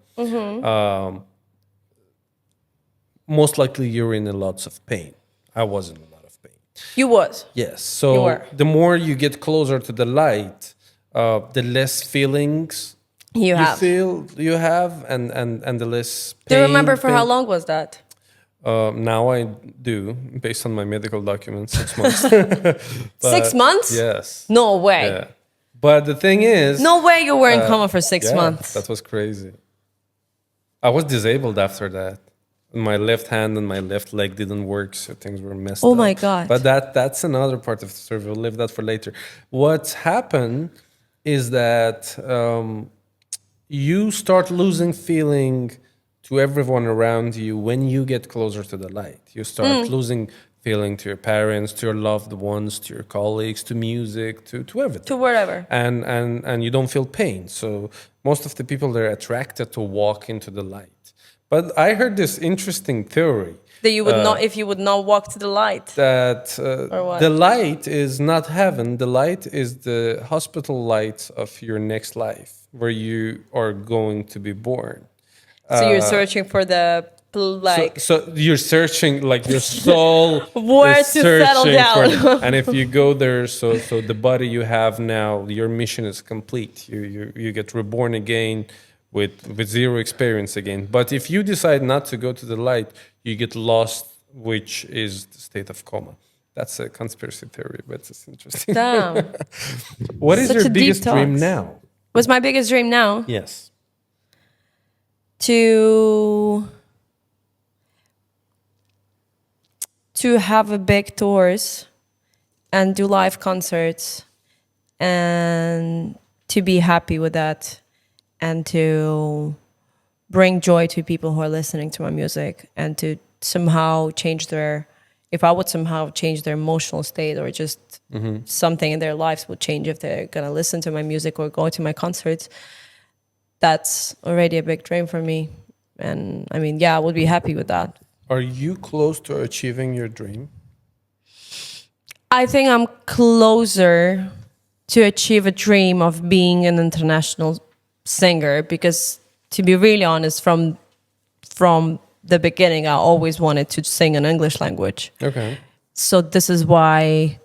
S1: most likely you're in a lots of pain. I was in a lot of pain.
S2: You was.
S1: Yes.
S2: You
S1: So
S2: were.
S1: the more you get closer to the light, the less feelings
S2: You have.
S1: feel you have, and the less
S2: Do
S1: pain.
S2: you remember for how
S1: pain-
S2: long was that?
S1: Now I do, based on my medical documents, 6 months.
S2: 6 months?
S1: Yes.
S2: No way.
S1: Yeah. But the thing is,
S2: No way you were in coma for 6
S1: yeah,
S2: months.
S1: that was crazy. I was disabled after that. My left hand and my left leg didn't work, so things were messed up.
S2: Oh my God.
S1: But that's another part of the story. We'll leave that for later. What's happened is that you start losing feeling to everyone around you when you get closer to the light. You start losing feeling to your parents, to your loved ones, to your colleagues, to music, to everything.
S2: To wherever.
S1: And you don't feel pain. So most of the people, they're attracted to walk into the light. But I heard this interesting theory
S2: That you would not, if you would not walk to the light.
S1: that
S2: Or what?
S1: the light is not heaven. The light is the hospital light of your next life, where you are going to be born.
S2: So you're searching for the, like,
S1: So you're searching, like your soul
S2: Where
S1: is
S2: to settle
S1: searching
S2: down.
S1: and if you go there, so the body you have now, your mission is complete. You get reborn again with zero experience again. But if you decide not to go to the light, you get lost, which is the state of coma. That's a conspiracy theory, but it's interesting.
S2: damn.
S1: What is
S2: Such
S1: your
S2: a deep
S1: biggest dream
S2: thoughts.
S1: now?
S2: What's my biggest dream now?
S1: Yes.
S2: To have a big tours and do live concerts and to be happy with that and to bring joy to people who are listening to my music, and to somehow change their, if I would somehow change their emotional state, or just something in their lives would change if they're gonna listen to my music or go to my concerts, that's already a big dream for me. And I mean, yeah, I would be happy with that.
S1: Are you close to achieving your dream?
S2: I think I'm closer to achieve a dream of being an international singer, because to be really honest, from the beginning, I always wanted to sing in English language.
S1: Okay.
S2: So this is why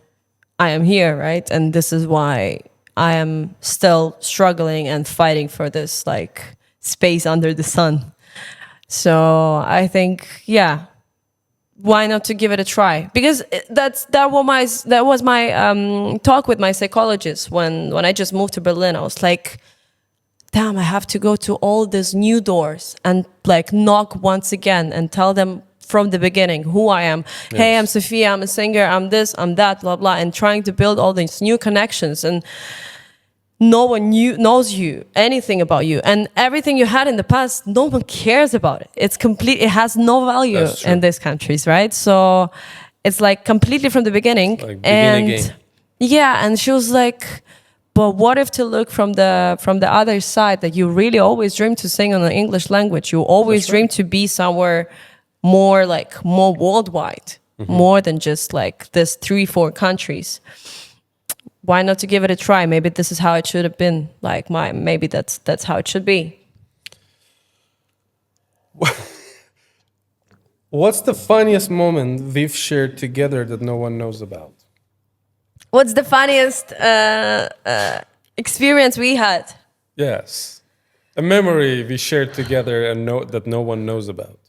S2: I am here, right? And this is why I am still struggling and fighting for this like space under the sun. So I think, yeah, why not to give it a try? Because that was my talk with my psychologist when I just moved to Berlin. I was like, damn, I have to go to all these new doors and like knock once again and tell them from the beginning who I am. Yes. Hey, I'm Sofiia, I'm a singer, I'm this, I'm that, blah, blah, and trying to build all these new connections. And no one knows you, anything about you. And everything you had in the past, no one cares about it. It's complete, it has no value in these countries, right? So it's like completely from the beginning. Like and yeah, and she was like, but what if to look from the other side, that you really always dream to sing in the English language. You always dream to be somewhere more worldwide, more than just like this 3-4 countries. Why not to give it a try? Maybe this is how it should have been. Like maybe that's how it should be.
S1: What's the funniest moment we've shared together that no one knows about?
S2: What's the funniest experience we had?
S1: Yes, a memory we shared together and that no one knows about.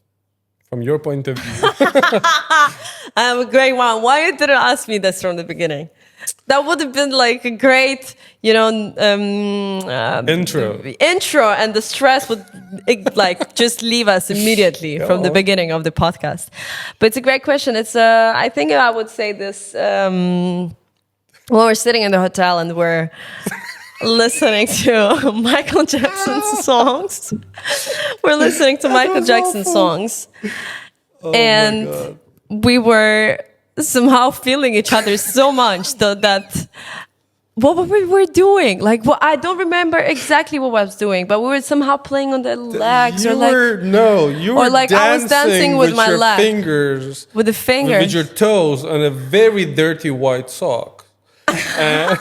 S1: From your point of view.
S2: I have a great one. Why you didn't ask me this from the beginning? That would have been like a great, intro, and the stress would like just leave us immediately from the beginning of the podcast. But it's a great question. It's I think I would say this when we're sitting in the hotel and we're listening to Michael Jackson's songs. We're listening to Michael Jackson songs, and we were somehow feeling each other so much that what we were doing, like I don't remember exactly what I was doing, but we were somehow playing on the legs,
S1: you were like
S2: I was dancing with my leg,
S1: fingers,
S2: with the fingers,
S1: with your toes on a very dirty white sock, and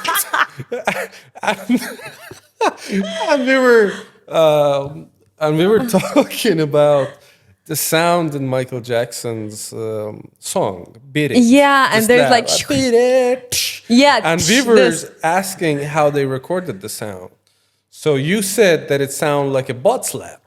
S1: we were talking about the sound in Michael Jackson's song, Beat It.
S2: Yeah, and there's like...
S1: Beat it.
S2: Yeah.
S1: And we were asking how they recorded the sound. So you said that it sounded like a butt slap.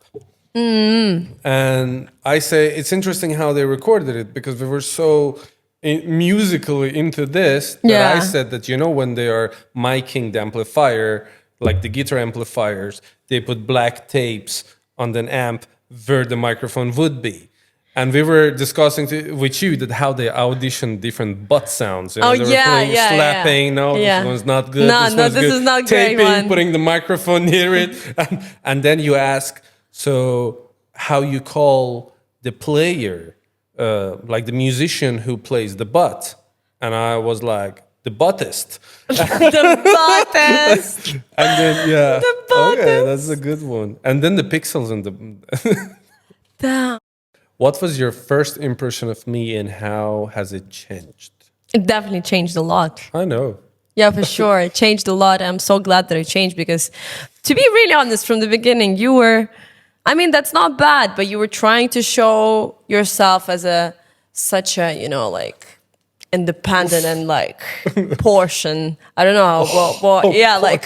S1: And I say, it's interesting how they recorded it, because we were so musically into this that I said that, when they are miking the amplifier, like the guitar amplifiers, they put black tapes on the amp where the microphone would be. And we were discussing with you that how they audition different butt sounds. They were putting slapping. No, this one's not good.
S2: This is not
S1: taping,
S2: great one.
S1: Putting the microphone near it. And then you ask, so how you call the player, like the musician who plays the butt? And I was like, the buttist.
S2: The buttist.
S1: And then,
S2: the buttist.
S1: Okay, that's a good one. And then the pixels and the...
S2: Damn.
S1: What was your first impression of me, and how has it changed?
S2: It definitely changed a lot.
S1: I know.
S2: Yeah, for sure. It changed a lot. I'm so glad that it changed, because to be really honest, from the beginning, you were, I mean, that's not bad, but you were trying to show yourself as such a, like, independent and like portion. I don't know. Like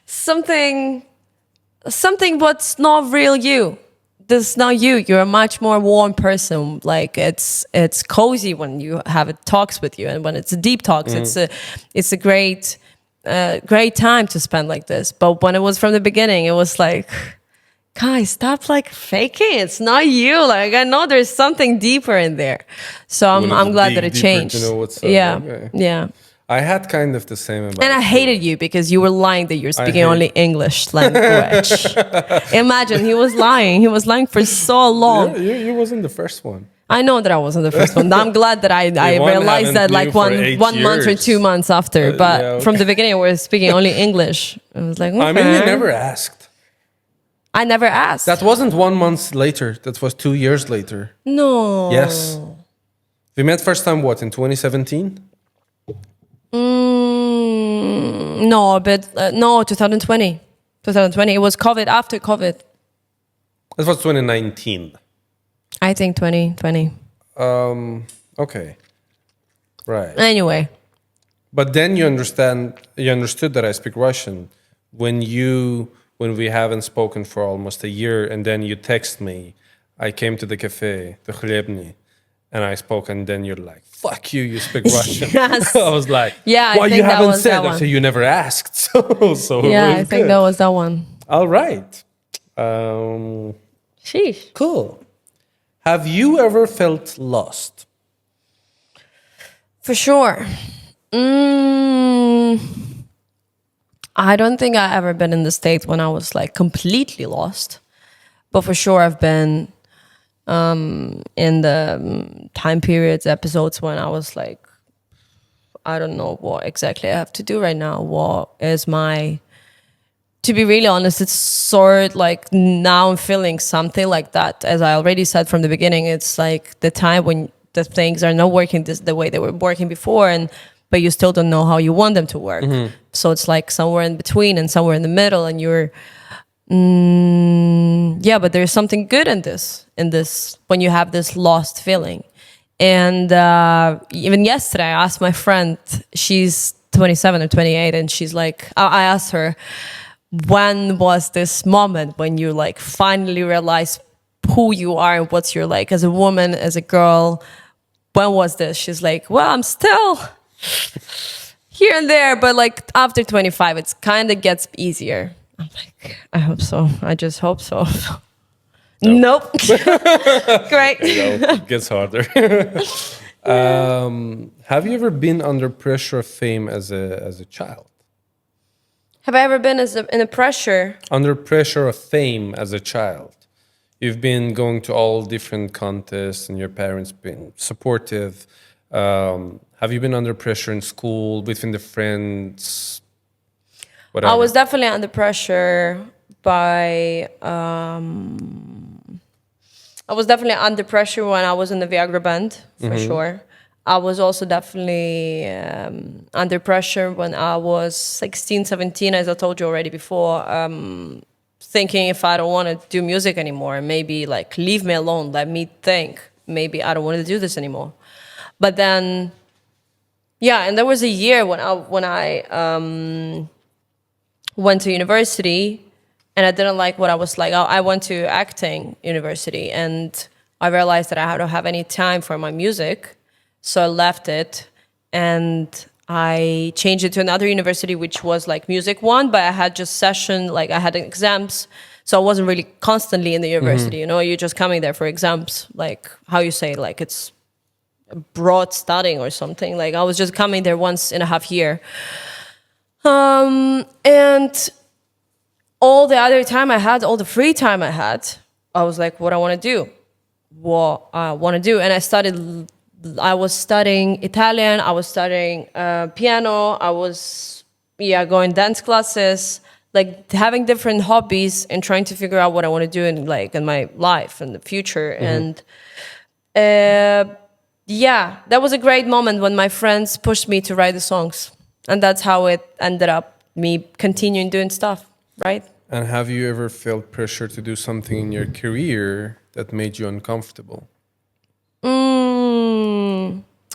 S2: something what's not real you. This is not you. You're a much more warm person. Like it's cozy when you have talks with you, and when it's deep talks, it's a great time to spend like this. But when it was from the beginning, it was like, guys, stop like faking. It's not you. Like I know there's something deeper in there. So I'm glad that it changed.
S1: To know what's
S2: yeah,
S1: okay.
S2: Yeah.
S1: I had kind of the same about
S2: And I
S1: it.
S2: hated you because you were lying that you're speaking
S1: hate-
S2: only English language. Imagine, he was lying. He was lying for so long.
S1: You wasn't the first one.
S2: I know that I wasn't the first one. I'm glad that I
S1: one
S2: realized
S1: haven't
S2: that
S1: knew
S2: like
S1: for
S2: one
S1: 8
S2: month or
S1: years.
S2: 2 months after. But
S1: yeah,
S2: from
S1: okay.
S2: the beginning, we were speaking only English. I was like, okay.
S1: I mean, you never asked.
S2: I never asked.
S1: That wasn't 1 month later. That was 2 years later.
S2: No.
S1: Yes. We met first time, what, in 2017?
S2: No, but no, 2020. 2020. It was COVID, after COVID.
S1: That was 2019.
S2: I think 2020.
S1: Okay. Right.
S2: Anyway.
S1: But then you understood that I speak Russian when we haven't spoken for almost a year, and then you text me. I came to the cafe, the Khlebny, and I spoke, and then you're like, "Fuck you, you speak Russian."
S2: Yes.
S1: I was like,
S2: Yeah, I
S1: "Why
S2: think
S1: you
S2: that
S1: haven't
S2: was
S1: said?"
S2: that
S1: I said,
S2: one.
S1: "You never asked." So
S2: Yeah,
S1: it was
S2: I think
S1: good.
S2: that was that one.
S1: All right.
S2: Sheesh.
S1: Cool. Have you ever felt lost?
S2: For sure. I don't think I've ever been in the state when I was like completely lost. But for sure I've been in the time periods, episodes when I was like, I don't know what exactly I have to do right now. What is my... To be really honest, it's sort like now I'm feeling something like that. As I already said from the beginning, it's like the time when the things are not working the way they were working before, but you still don't know how you want them to work. So it's like somewhere in between and somewhere in the middle, and you're, yeah, but there's something good in this, when you have this lost feeling. And even yesterday, I asked my friend, she's 27 or 28, and she's like, I asked her, when was this moment when you like finally realize who you are and what you're like as a woman, as a girl? When was this? She's like, well, I'm still here and there, but like after 25, it's kind of gets easier. I'm like, I hope so. I just hope so. Nope. Great.
S1: It gets harder. Have you ever been under pressure of fame as a child?
S2: Have I ever been in a pressure?
S1: Under pressure of fame as a child. You've been going to all different contests and your parents been supportive. Have you been under pressure in school, within the friends? Whatever.
S2: I was definitely under pressure by... I was definitely under pressure when I was in the Viagra band, for sure. I was also definitely under pressure when I was 16, 17, as I told you already before, thinking if I don't want to do music anymore, maybe like leave me alone, let me think, maybe I don't want to do this anymore. But then, yeah, and there was a year when I went to university and I didn't like what I was like. I went to acting university and I realized that I don't have any time for my music. So I left it and I changed it to another university, which was like music one, but I had just session, like I had exams. So I wasn't really constantly in the university, you know, you're just coming there for exams, like how you say, like it's broad studying or something. Like I was just coming there once in a half year. And all the other time I had, all the free time I had, I was like, what I want to do, And I was studying Italian, I was studying piano, I was going dance classes, like having different hobbies and trying to figure out what I want to do in my life in the future. And that was a great moment when my friends pushed me to write the songs. And that's how it ended up me continuing doing stuff, right?
S1: And have you ever felt pressure to do something in your career that made you uncomfortable?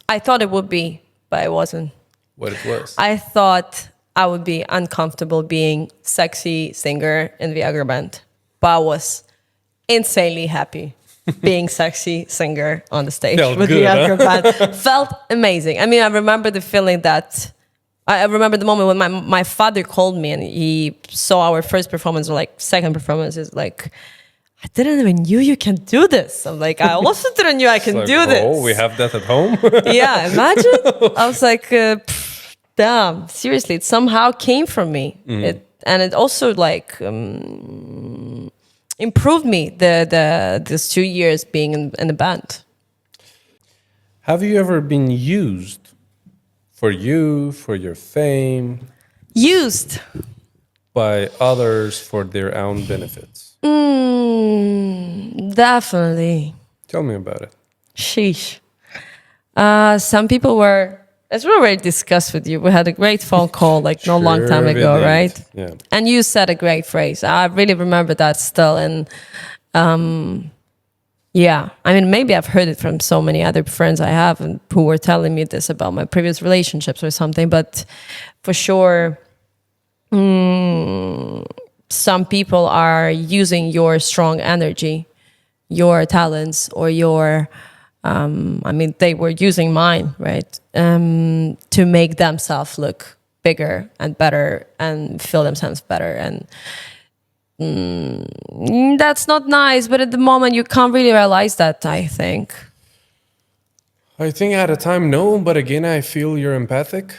S2: I thought it would be, but it wasn't.
S1: What it was?
S2: I thought I would be uncomfortable being sexy singer in Viagra band, but I was insanely happy being sexy singer on the stage
S1: Felt
S2: with
S1: good,
S2: Viagra band. Felt amazing. I mean, I remember the feeling that I remember the moment when my father called me and he saw our first performance or like second performance. Is like, I didn't even knew you can do this. I'm like, I also didn't knew I can
S1: Like,
S2: do this.
S1: Oh, we have that at home?
S2: Yeah, imagine. I was like, damn, seriously, it somehow came from me. It also like improved me this 2 years being in the band.
S1: Have you ever been used for you, for your fame,
S2: Used.
S1: by others for their own benefits?
S2: Definitely.
S1: Tell me about it.
S2: Sheesh. Some people were, as we already discussed with you, we had a great phone call like no long time
S1: Sure we
S2: ago,
S1: did.
S2: right?
S1: Yeah.
S2: And you said a great phrase. I really remember that still. And yeah, I mean, maybe I've heard it from so many other friends I have and who were telling me this about my previous relationships or something. But for sure, some people are using your strong energy, your talents, or your, I mean, they were using mine, right? To make themselves look bigger and better and feel themselves better. And that's not nice, but at the moment you can't really realize that, I think.
S1: I think at a time, no, but again, I feel you're empathic.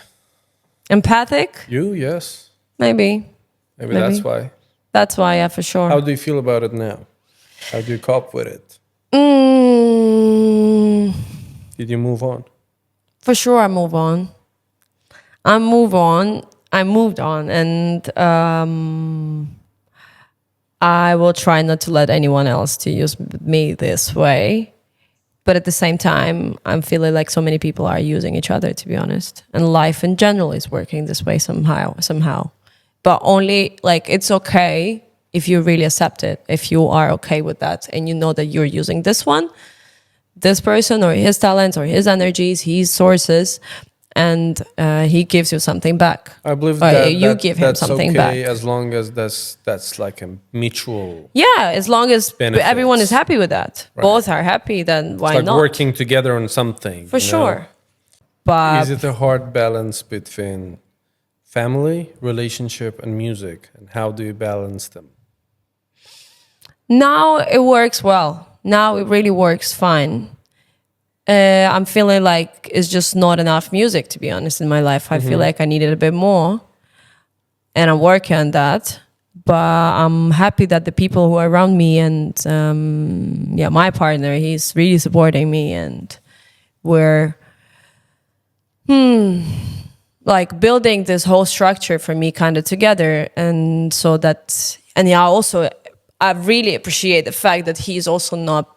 S2: Empathic?
S1: You, yes.
S2: Maybe.
S1: Maybe that's why.
S2: That's why, yeah, for sure.
S1: How do you feel about it now? How do you cope with it? Did you move on?
S2: For sure, I move on. I moved on, and I will try not to let anyone else to use me this way. But at the same time, I'm feeling like so many people are using each other, to be honest. And life in general is working this way somehow. But only, like, it's okay if you really accept it, if you are okay with that, and you know that you're using this person, or his talents, or his energies, his sources, and he gives you something back.
S1: I believe
S2: Or
S1: that
S2: you give him
S1: that's
S2: something
S1: okay
S2: back.
S1: as long as that's like a mutual.
S2: Yeah, as long as
S1: Benefits.
S2: everyone is happy with that.
S1: Right.
S2: Both are happy, then why
S1: It's like
S2: not?
S1: working together on something.
S2: For
S1: you know?
S2: sure. But
S1: Is it a hard balance between family, relationship, and music? And how do you balance them?
S2: now it works well. Now it really works fine. I'm feeling like it's just not enough music, to be honest, in my life. I feel like I needed a bit more, and I'm working on that. But I'm happy that the people who are around me and my partner, he's really supporting me, and we're like building this whole structure for me kind of together. And so that, and yeah, also I really appreciate the fact that he's also not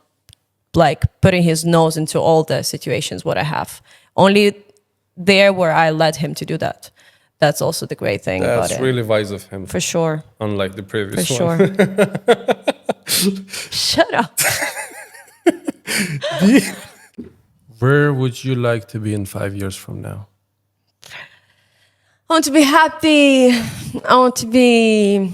S2: like putting his nose into all the situations what I have. Only there where I let him to do that. That's also the great thing about
S1: That's
S2: it.
S1: really wise of him.
S2: For sure.
S1: Unlike the
S2: For
S1: previous one.
S2: sure. Shut up.
S1: Where would you like to be in 5 years from now?
S2: I want to be happy. I want to be...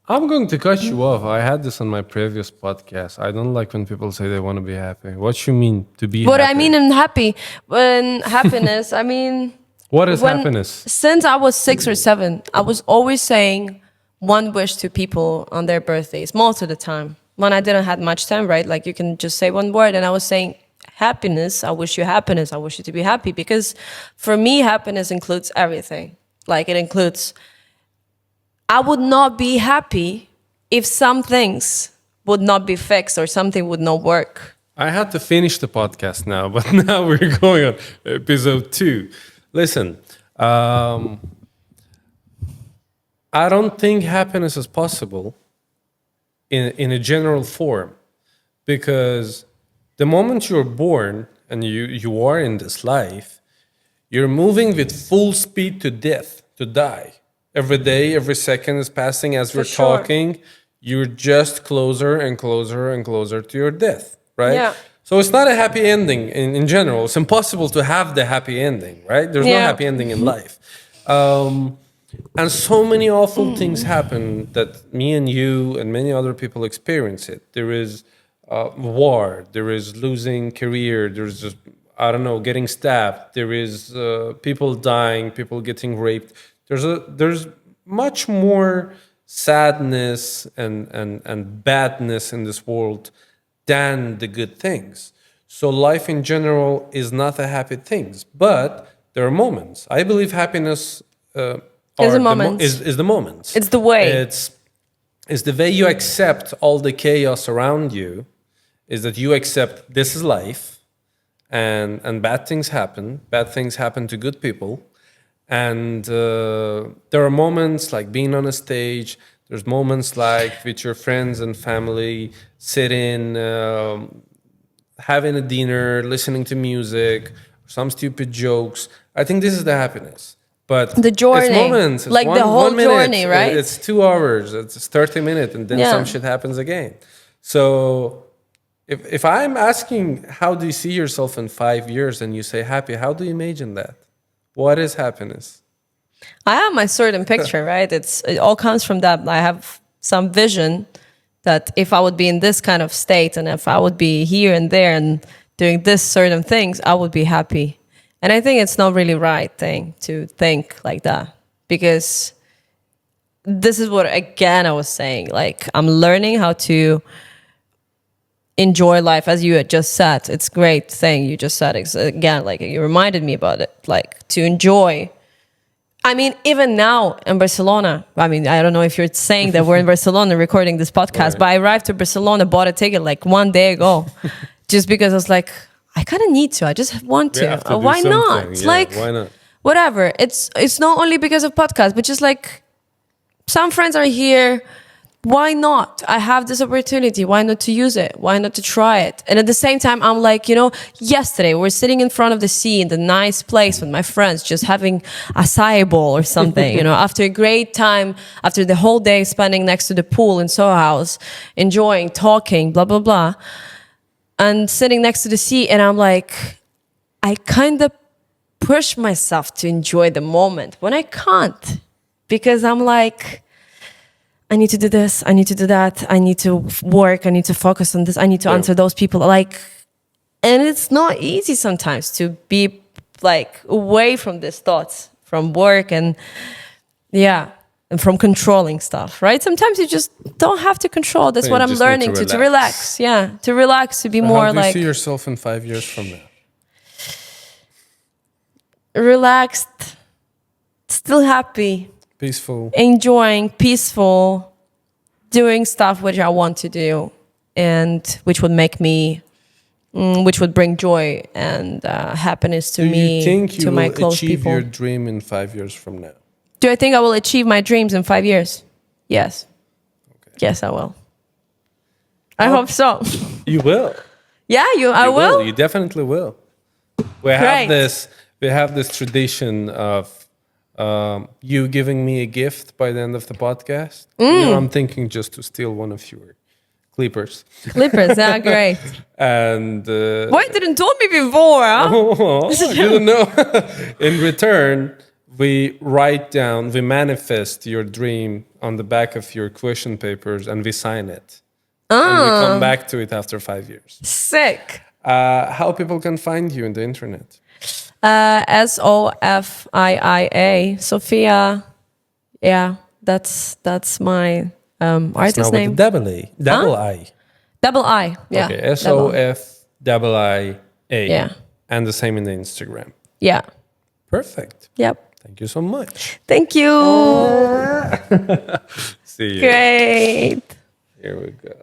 S1: I'm going to cut you off. I had this on my previous podcast. I don't like when people say they want to be happy. What you mean to be
S2: What
S1: happy?
S2: I mean in happy, when happiness, I mean...
S1: What is
S2: when-
S1: happiness?
S2: Since I was 6 or 7, I was always saying one wish to people on their birthdays, most of the time. When I didn't have much time, right? Like you can just say one word, and I was saying happiness. I wish you happiness. I wish you to be happy. Because for me, happiness includes everything. Like it includes... I would not be happy if some things would not be fixed or something would not work.
S1: I had to finish the podcast now, but now we're going on episode 2. Listen, I don't think happiness is possible in a general form, because the moment you're born and you are in this life, you're moving with full speed to death, to die. Every day, every second is passing as we're
S2: sure.
S1: talking. You're just closer and closer and closer to your death, right?
S2: Yeah.
S1: So it's not a happy ending in general. It's impossible to have the happy ending, right? There's no
S2: Yeah.
S1: happy ending in life. And so many awful things happen that me and you and many other people experience it. There is war. There is losing career. There's just, I don't know, getting stabbed. There is people dying, people getting raped. There's much more sadness and badness in this world than the good things. So life in general is not a happy thing. But there are moments. I believe happiness
S2: Is a moment.
S1: Is the moments.
S2: It's the way.
S1: It's the way you accept all the chaos around you. Is that you accept this is life, and bad things happen. Bad things happen to good people, and there are moments like being on a stage. There's moments like with your friends and family, sitting, having a dinner, listening to music, some stupid jokes. I think this is the happiness. But
S2: The journey,
S1: it's moments. It's
S2: like the whole
S1: 1 minute.
S2: journey, right?
S1: It's 2 hours. It's 30 minutes, and then
S2: Yeah.
S1: some shit happens again. So if I'm asking how do you see yourself in 5 years, and you say happy, how do you imagine that? What is happiness?
S2: I have my certain picture, right? It all comes from that. I have some vision that if I would be in this kind of state, and if I would be here and there and doing this certain things, I would be happy. And I think it's not really right thing to think like that, because this is what, again, I was saying, like I'm learning how to enjoy life, as you had just said. It's a great thing you just said. Again, like you reminded me about it, like to enjoy. I mean, even now in Barcelona, I mean, I don't know if you're saying that we're in Barcelona recording this podcast,
S1: Right.
S2: but I arrived to Barcelona, bought a ticket like 1 day ago, just because I was like, I kind of need to. I just want
S1: You
S2: to.
S1: have to do
S2: Why not?
S1: something. Yeah,
S2: Like,
S1: why not?
S2: whatever. It's not only because of podcasts, but just like some friends are here. Why not? I have this opportunity. Why not to use it? Why not to try it? And at the same time, I'm like, yesterday we're sitting in front of the sea in the nice place with my friends, just having acai bowl or something, after a great time, after the whole day spending next to the pool in Soho House, enjoying, talking, blah, blah, blah. And sitting next to the sea, and I'm like, I kind of push myself to enjoy the moment when I can't, because I'm like, I need to do this, I need to do that, I need to work, I need to focus on this, I need to answer those people. Like, and it's not easy sometimes to be like away from these thoughts, from work and and from controlling stuff, right? Sometimes you just don't have to control. That's
S1: You
S2: what I'm
S1: just need
S2: learning
S1: to
S2: to relax. Yeah, to relax, to be
S1: So
S2: more
S1: how do you
S2: like
S1: see yourself in 5 years from now?
S2: relaxed, still happy,
S1: Peaceful.
S2: enjoying, peaceful, doing stuff which I want to do, and which would make me, which would bring joy and happiness to
S1: Do
S2: me,
S1: you think you
S2: to my
S1: will
S2: close
S1: achieve
S2: people.
S1: your dream in 5 years from now?
S2: Do I think I will achieve my dreams in 5 years? Yes.
S1: Okay.
S2: Yes, I will. I hope so.
S1: You will.
S2: Yeah, I
S1: You
S2: will.
S1: You definitely will. We have this tradition of you giving me a gift by the end of the podcast. I'm thinking just to steal one of your clippers.
S2: Clippers, yeah, great.
S1: And
S2: Why didn't told me before? Huh?
S1: I didn't know. In return, we manifest your dream on the back of your question papers, and we sign it. And we come back to it after 5 years.
S2: Sick.
S1: How people can find you in the internet?
S2: Sofia, Sofiia. Yeah, that's my artist name.
S1: With the double I.
S2: Double I. Yeah.
S1: Okay,
S2: double.
S1: SOFIIA.
S2: Yeah.
S1: And the same in the Instagram.
S2: Yeah.
S1: Perfect.
S2: Yep.
S1: Thank you so much.
S2: Thank you.
S1: See you.
S2: Great.
S1: Here we go.